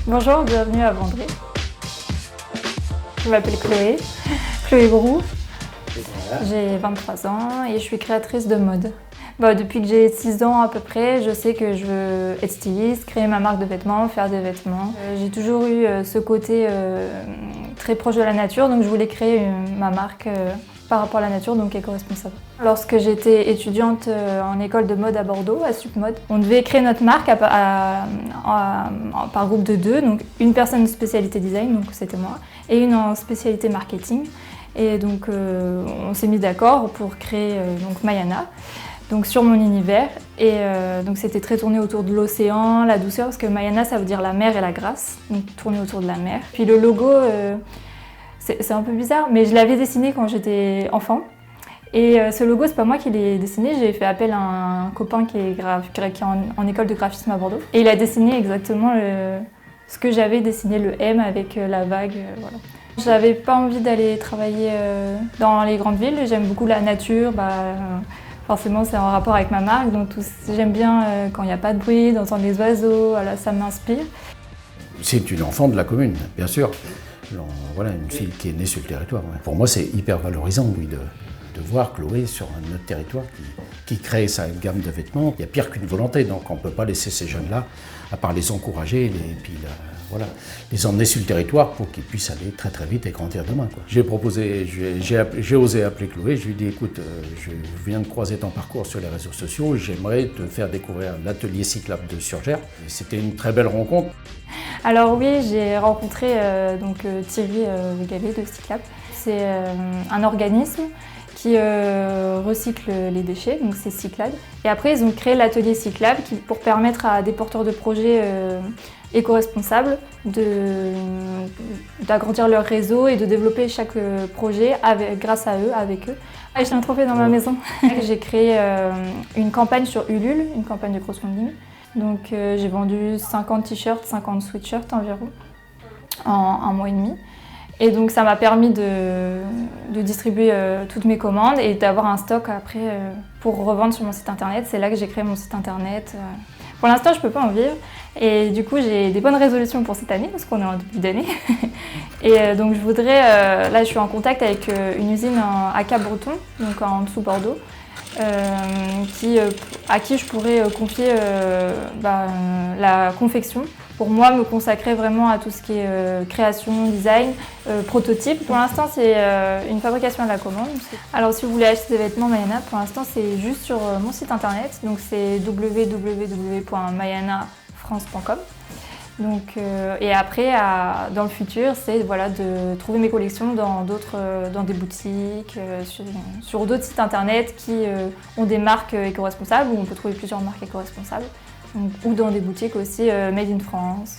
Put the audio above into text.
Bonjour, bienvenue à Vendry. Je m'appelle Chloé Brou. J'ai 23 ans et je suis créatrice de mode. Depuis que j'ai 6 ans à peu près, je sais que je veux être styliste, créer ma marque de vêtements, faire des vêtements. J'ai toujours eu ce côté très proche de la nature, donc je voulais créer ma marque par rapport à la nature, donc éco-responsable. Lorsque j'étais étudiante en école de mode à Bordeaux, à Supmode, on devait créer notre marque par groupe de 2, donc une personne de spécialité design, donc c'était moi, et une en spécialité marketing. Et donc on s'est mis d'accord pour créer donc Mayana, donc sur mon univers. Et donc c'était très tourné autour de l'océan, la douceur, parce que Mayana ça veut dire la mer et la grâce, donc tourné autour de la mer. Puis le logo, c'est un peu bizarre, mais je l'avais dessiné quand j'étais enfant. Et ce logo, c'est pas moi qui l'ai dessiné, j'ai fait appel à un copain qui est en école de graphisme à Bordeaux. Et il a dessiné exactement ce que j'avais dessiné, le M avec la vague, voilà. J'avais pas envie d'aller travailler dans les grandes villes, j'aime beaucoup la nature, forcément c'est en rapport avec ma marque, donc j'aime bien quand il n'y a pas de bruit, d'entendre les oiseaux, voilà, ça m'inspire. C'est une enfant de la commune, bien sûr. Voilà, une fille qui est née sur le territoire. Ouais. Pour moi, c'est hyper valorisant, oui, de voir Chloé sur notre territoire qui crée sa gamme de vêtements. Il y a pire qu'une volonté, donc on ne peut pas laisser ces jeunes-là, à part les encourager, les emmener sur le territoire pour qu'ils puissent aller très très vite et grandir demain. J'ai osé appeler Chloé, je lui ai dit écoute, je viens de croiser ton parcours sur les réseaux sociaux, j'aimerais te faire découvrir l'atelier cyclable de Surgères. C'était une très belle rencontre. Alors oui, j'ai rencontré Thierry Galet de Cyclab. C'est un organisme qui recycle les déchets, donc c'est Cyclab. Et après, ils ont créé l'atelier Cyclab pour permettre à des porteurs de projets éco-responsables d'agrandir leur réseau et de développer chaque projet grâce à eux, avec eux. Et j'ai un trophée dans ma maison. J'ai créé une campagne sur Ulule, une campagne de crowdfunding. Donc j'ai vendu 50 t-shirts, 50 sweatshirts environ en un mois et demi. Et donc ça m'a permis de distribuer toutes mes commandes et d'avoir un stock après pour revendre sur mon site internet. C'est là que j'ai créé mon site internet. Pour l'instant, je ne peux pas en vivre. Et du coup, j'ai des bonnes résolutions pour cette année, parce qu'on est en début d'année. Et donc je voudrais, là je suis en contact avec une usine à Cap-Breton, donc en dessous Bordeaux, à qui je pourrais confier la confection. Pour moi, me consacrer vraiment à tout ce qui est création, design, prototype. Pour l'instant, c'est une fabrication à la commande. Alors, si vous voulez acheter des vêtements Mayana, pour l'instant, c'est juste sur mon site internet. Donc, c'est www.mayanafrance.com. Donc, et après, dans le futur, c'est de trouver mes collections dans des boutiques, sur d'autres sites internet qui ont des marques éco-responsables, où on peut trouver plusieurs marques éco-responsables, ou dans des boutiques aussi Made in France.